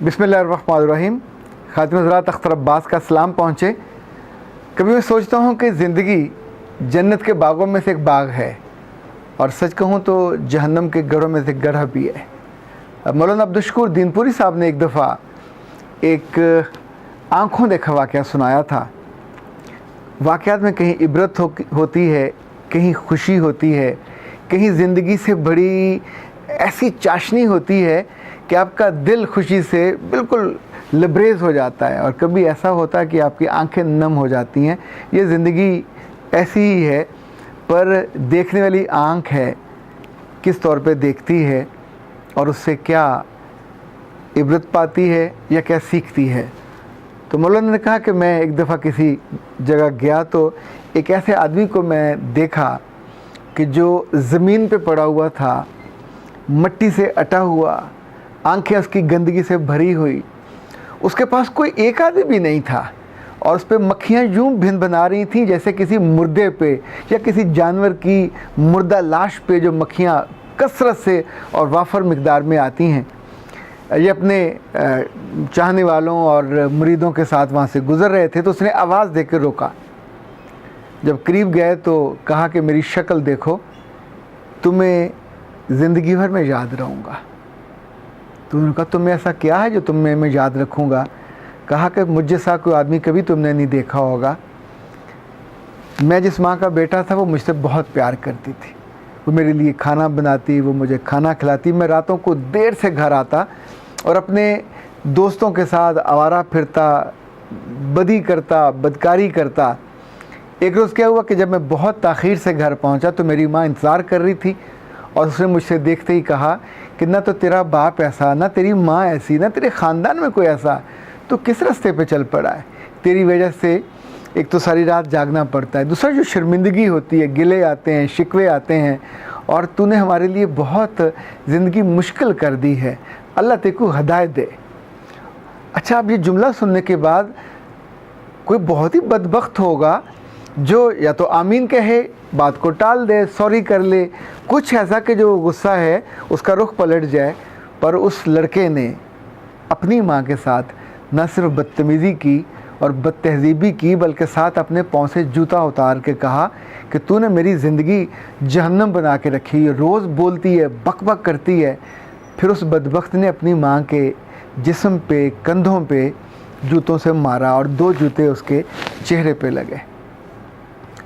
बिस्मिल्लाहिर्रहमानिर्रहीम। खातिन हज़रात, अख्तर अब्बास का सलाम पहुँचे। कभी मैं सोचता हूँ कि ज़िंदगी जन्नत के बागों में से एक बाग है और सच कहूँ तो जहन्नम के गढ़ों में से एक गढ़ भी है। मौलाना अब्दुल दीनपुरी साहब ने एक दफ़ा एक आँखों देखा वाक़या सुनाया था। वाक़यात में कहीं इबरत होती है, कहीं खुशी होती है, कहीं ज़िंदगी से बड़ी ऐसी चाशनी होती है कि आपका दिल खुशी से बिल्कुल लबरेज़ हो जाता है, और कभी ऐसा होता है कि आपकी आंखें नम हो जाती हैं। ये ज़िंदगी ऐसी ही है, पर देखने वाली आँख है किस तौर पे देखती है और उससे क्या इबरत पाती है या क्या सीखती है। तो मौलाना ने कहा कि मैं एक दफ़ा किसी जगह गया तो एक ऐसे आदमी को मैं देखा कि जो ज़मीन पे पड़ा हुआ था, मट्टी से अटा हुआ, आंखें उसकी गंदगी से भरी हुई, उसके पास कोई एक आदमी भी नहीं था और उस पर मक्खियाँ यूँ भिन बना रही थीं जैसे किसी मुर्दे पे या किसी जानवर की मुर्दा लाश पे जो मक्खियाँ कसरत से और वाफर मिकदार में आती हैं। ये अपने चाहने वालों और मुरीदों के साथ वहाँ से गुज़र रहे थे तो उसने आवाज़ देकर रोका। जब करीब गए तो कहा कि मेरी शक्ल देखो, तुम्हें ज़िंदगी भर में याद रहूँगा। तो उन्होंने कहा तुम्हें ऐसा क्या है जो तुम्हें मैं याद रखूँगा। कहा कि मुझ जैसा कोई आदमी कभी तुमने नहीं देखा होगा। मैं जिस माँ का बेटा था वो मुझसे बहुत प्यार करती थी, वो मेरे लिए खाना बनाती, वो मुझे खाना खिलाती। मैं रातों को देर से घर आता और अपने दोस्तों के साथ आवारा फिरता, बदी करता, बदकारी करता। एक रोज़ क्या हुआ कि जब मैं बहुत ताख़ीर से घर पहुंचा तो मेरी माँ इंतज़ार कर रही थी और उसने मुझसे देखते ही कहा कि ना तो तेरा बाप ऐसा, ना तेरी माँ ऐसी, ना तेरे ख़ानदान में कोई ऐसा, तो किस रास्ते पे चल पड़ा है। तेरी वजह से एक तो सारी रात जागना पड़ता है, दूसरा जो शर्मिंदगी होती है, गिले आते हैं, शिकवे आते हैं, और तूने हमारे लिए बहुत ज़िंदगी मुश्किल कर दी है। अल्लाह तेको हदायत दे। अच्छा, अब ये जुमला सुनने के बाद कोई बहुत ही बदबख्त होगा जो या तो आमीन कहे, बात को टाल दे, सॉरी कर ले, कुछ ऐसा कि जो गुस्सा है उसका रुख पलट जाए। पर उस लड़के ने अपनी माँ के साथ न सिर्फ बदतमीज़ी की और बदतहज़ीबी की, बल्कि साथ अपने पाँव से जूता उतार के कहा कि तूने मेरी ज़िंदगी जहन्नम बना के रखी है, रोज़ बोलती है, बक बक करती है। फिर उस बदबख्त ने अपनी माँ के जिस्म पे, कंधों पे जूतों से मारा और 2 जूते उसके चेहरे पे लगे।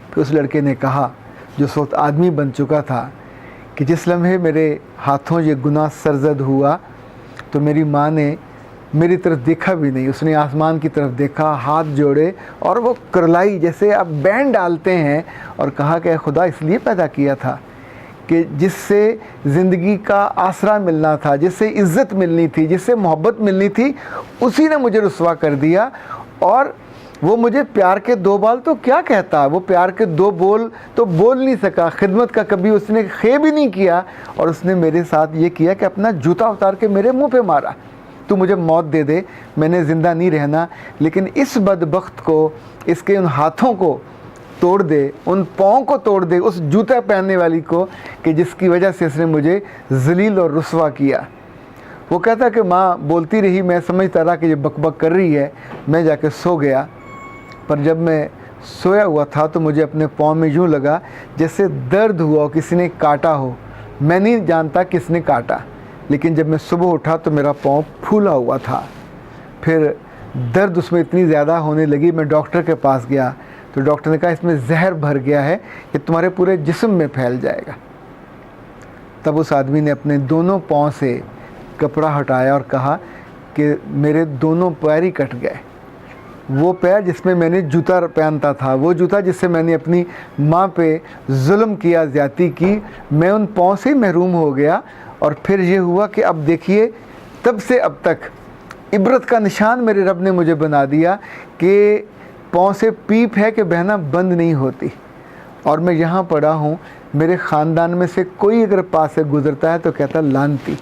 फिर उस लड़के ने कहा, जो उस वक्त आदमी बन चुका था, कि जिस लम्हे मेरे हाथों ये गुनाह सरजद हुआ तो मेरी माँ ने मेरी तरफ देखा भी नहीं। उसने आसमान की तरफ देखा, हाथ जोड़े और वो करलाई जैसे आप बैंड डालते हैं, और कहा कि खुदा इसलिए पैदा किया था कि जिससे ज़िंदगी का आसरा मिलना था, जिससे इज़्ज़त मिलनी थी, जिससे मोहब्बत मिलनी थी, उसी ने मुझे रुसवा कर दिया। और वो मुझे प्यार के 2 बाल तो क्या कहता, वो प्यार के 2 बोल तो बोल नहीं सका, खिदमत का कभी उसने ख़ेब ही नहीं किया, और उसने मेरे साथ ये किया कि अपना जूता उतार के मेरे मुंह पे मारा। तू मुझे मौत दे दे, मैंने ज़िंदा नहीं रहना, लेकिन इस बदबख्त को, इसके उन हाथों को तोड़ दे, उन पाँव को तोड़ दे, उस जूता पहनने वाली को, कि जिसकी वजह से इसने मुझे ज़लील और रुसवा किया। वो कहता कि माँ बोलती रही, मैं समझता रहा कि ये बकबक कर रही है, मैं जाके सो गया। पर जब मैं सोया हुआ था तो मुझे अपने पाँव में यूँ लगा जैसे दर्द हुआ हो, किसी ने काटा हो। मैं नहीं जानता किसने काटा, लेकिन जब मैं सुबह उठा तो मेरा पाँव फूला हुआ था। फिर दर्द उसमें इतनी ज़्यादा होने लगी, मैं डॉक्टर के पास गया तो डॉक्टर ने कहा इसमें जहर भर गया है, ये तुम्हारे पूरे जिस्म में फैल जाएगा। तब उस आदमी ने अपने दोनों पाँव से कपड़ा हटाया और कहा कि मेरे दोनों पैर ही कट गए। वो पैर जिसमें मैंने जूता पहनता था, वो जूता जिससे मैंने अपनी माँ पे जुल्म किया, ज़्यादती की, मैं उन पाँव से ही महरूम हो गया। और फिर ये हुआ कि अब देखिए, तब से अब तक इबरत का निशान मेरे रब ने मुझे बना दिया कि पाँव से पीप है कि बहना बंद नहीं होती। और मैं यहाँ पड़ा हूँ, मेरे ख़ानदान में से कोई अगर पास से गुज़रता है तो कहता लानती।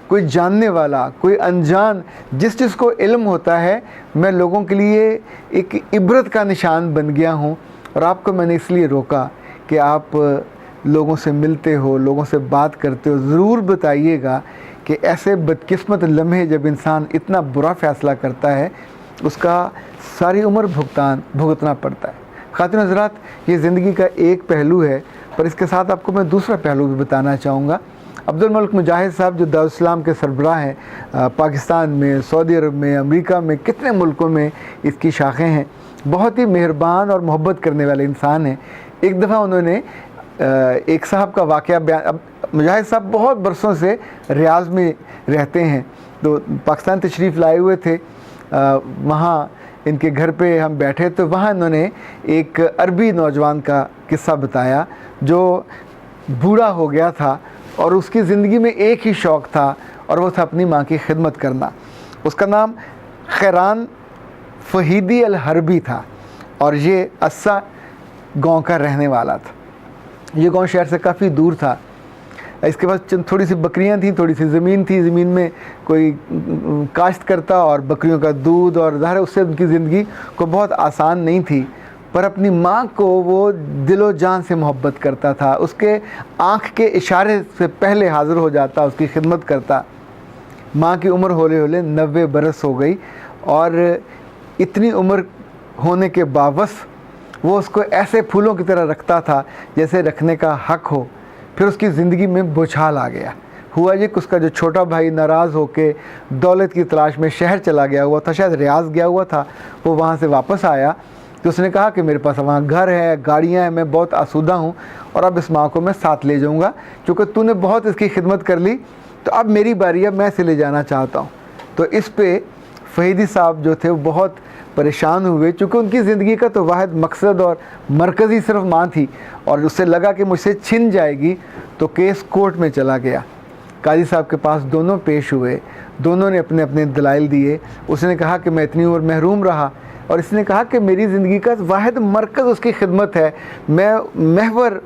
कोई जानने वाला, कोई अनजान, जिस को इल्म होता है, मैं लोगों के लिए एक इबरत का निशान बन गया हूँ। और आपको मैंने इसलिए रोका कि आप लोगों से मिलते हो, लोगों से बात करते हो, ज़रूर बताइएगा कि ऐसे बदकिस्मत लम्हे जब इंसान इतना बुरा फ़ैसला करता है उसका सारी उम्र भुगतना पड़ता है। ख़ातिन हज़रात, ये ज़िंदगी का एक पहलू है, पर इसके साथ आपको मैं दूसरा पहलू भी बताना चाहूँगा। अब्दुल मलिक मुजाहिद साहब जो दारुल इस्लाम के सरबराह हैं, पाकिस्तान में, सऊदी अरब में, अमेरिका में, कितने मुल्कों में इसकी शाखें हैं, बहुत ही मेहरबान और मोहब्बत करने वाले इंसान हैं। एक दफ़ा उन्होंने एक साहब का वाक़या बयान, अब मुजाहिद साहब बहुत बरसों से रियाज में रहते हैं, तो पाकिस्तान तशरीफ़ लाए हुए थे। वहाँ इनके घर पे हम बैठे तो वहाँ इन्होंने एक अरबी नौजवान का किस्सा बताया जो बूढ़ा हो गया था और उसकी ज़िंदगी में एक ही शौक़ था और वो था अपनी माँ की खिदमत करना। उसका नाम खैरान फ़हीदी अल हरबी था और ये अस्सा गांव का रहने वाला था। ये गांव शहर से काफ़ी दूर था। इसके पास थोड़ी सी बकरियां थीं, थोड़ी सी ज़मीन थी, ज़मीन में कोई काश्त करता और बकरियों का दूध और ज़ाहिर है उससे उनकी ज़िंदगी को बहुत आसान नहीं थी। पर अपनी माँ को वो दिलो जान से मोहब्बत करता था, उसके आँख के इशारे से पहले हाज़िर हो जाता, उसकी खिदमत करता। माँ की उम्र होले होले 90 बरस हो गई और इतनी उम्र होने के बावजूद वो उसको ऐसे फूलों की तरह रखता था जैसे रखने का हक हो। फिर उसकी ज़िंदगी में बोछाल आ गया। हुआ ये कि उसका जो छोटा भाई नाराज़ होकर दौलत की तलाश में शहर चला गया हुआ था, शायद रियाज गया हुआ था, वो वहाँ से वापस आया तो उसने कहा कि मेरे पास वहाँ घर है, गाड़ियाँ हैं, मैं बहुत आसूदा हूँ और अब इस माँ को मैं साथ ले जाऊँगा क्योंकि तूने बहुत इसकी खिदमत कर ली, तो अब मेरी बारी है, मैं इसे ले जाना चाहता हूँ। तो इस पे फ़हीदी साहब जो थे वो बहुत परेशान हुए क्योंकि उनकी ज़िंदगी का तो वाहिद मकसद और मरकज़ी सिर्फ माँ थी और उससे लगा कि मुझसे छिन जाएगी, तो केस कोर्ट में चला गया। काजी साहब के पास दोनों पेश हुए, दोनों ने अपने अपने दलाइल दिए। उसने कहा कि मैं इतनी उम्र महरूम रहा और इसने कहा कि मेरी ज़िंदगी का वाहिद मरकज़ उसकी खिदमत है, मैं महवर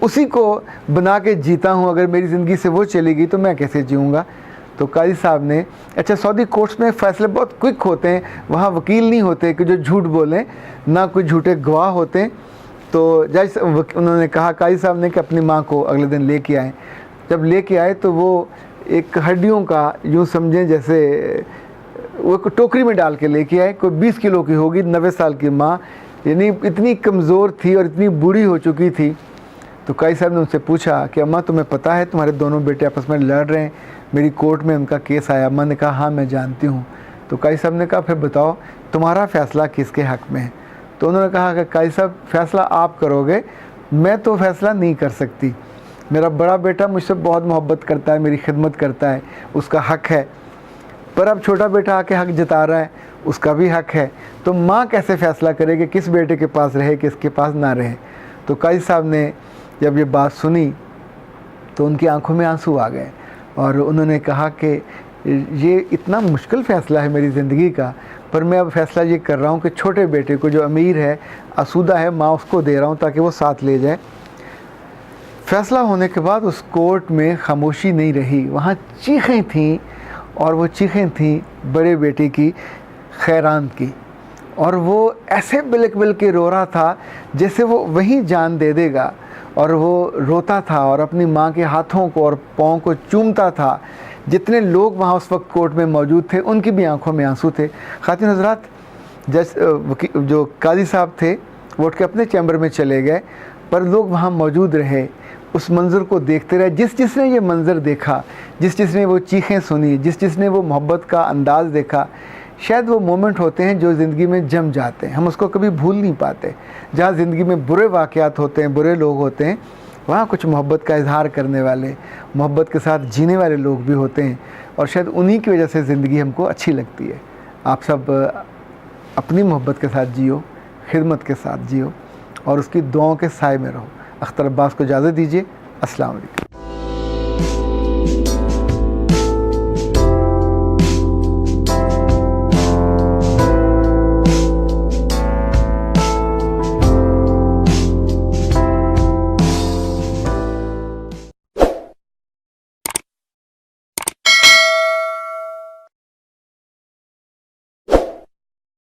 उसी को बना के जीता हूँ, अगर मेरी ज़िंदगी से वो चली गई तो मैं कैसे जीऊँगा। तो काजी साहब ने, अच्छा सऊदी कोर्ट्स में फ़ैसले बहुत क्विक होते हैं, वहाँ वकील नहीं होते कि जो झूठ बोलें, ना कोई झूठे गवाह होते। तो जज उन्होंने कहा काजी साहब ने कि अपनी माँ को अगले दिन लेके आए। जब लेके आए तो वो एक हड्डियों का, यूँ समझें जैसे वो एक टोकरी में डाल के लेके आए, कोई 20 किलो की होगी, 90 साल की माँ, यानी इतनी कमज़ोर थी और इतनी बूढ़ी हो चुकी थी। तो काजी साहब ने उनसे पूछा कि अम्मा तुम्हें पता है तुम्हारे दोनों बेटे आपस में लड़ रहे हैं, मेरी कोर्ट में उनका केस आया। अम्मा ने कहा हाँ मैं जानती हूँ। तो काजी साहब ने कहा फिर बताओ तुम्हारा फ़ैसला किसके हक़ में है। तो उन्होंने कहा कि काजी साहब फ़ैसला आप करोगे, मैं तो फ़ैसला नहीं कर सकती, मेरा बड़ा बेटा मुझसे बहुत मोहब्बत करता है, मेरी खिदमत करता है, उसका हक़ है, पर अब छोटा बेटा आके हक़ जता रहा है, उसका भी हक़ है, तो माँ कैसे फ़ैसला करे कि किस बेटे के पास रहे किसके पास ना रहे। तो काजी साहब ने जब ये बात सुनी तो उनकी आंखों में आंसू आ गए और उन्होंने कहा कि ये इतना मुश्किल फ़ैसला है मेरी ज़िंदगी का, पर मैं अब फ़ैसला ये कर रहा हूँ कि छोटे बेटे को जो अमीर है, आसूदा है, माँ उसको दे रहा हूँ ताकि वो साथ ले जाए। फ़ैसला होने के बाद उस कोर्ट में खामोशी नहीं रही, वहाँ चीखें थीं और वो चीखें थीं बड़े बेटे की, खैरान की, और वो ऐसे बिलक बिल के रो रहा था जैसे वो वहीं जान दे देगा। और वो रोता था और अपनी माँ के हाथों को और पाँव को चूमता था। जितने लोग वहाँ उस वक्त कोर्ट में मौजूद थे उनकी भी आंखों में आंसू थे। ख़ातिन हज़रात, जो काजी साहब थे वो उठ के अपने चैम्बर में चले गए, पर लोग वहाँ मौजूद रहे, उस मंज़र को देखते रहे। जिसने ये मंज़र देखा, जिसने वो चीखें सुनी, जिसने वो मोहब्बत का अंदाज़ देखा, शायद वो मोमेंट होते हैं जो ज़िंदगी में जम जाते हैं, हम उसको कभी भूल नहीं पाते। जहाँ ज़िंदगी में बुरे वाक़यात होते हैं, बुरे लोग होते हैं, वहाँ कुछ मोहब्बत का इजहार करने वाले, मोहब्बत के साथ जीने वाले लोग भी होते हैं और शायद उन्हीं की वजह से ज़िंदगी हमको अच्छी लगती है। आप सब अपनी मोहब्बत के साथ जियो, खिदमत के साथ जियो और उसकी दुआओं के साए में रहो। अख्तर अब्बास को इजाज़त दीजिए। अस्सलाम वालेकुम।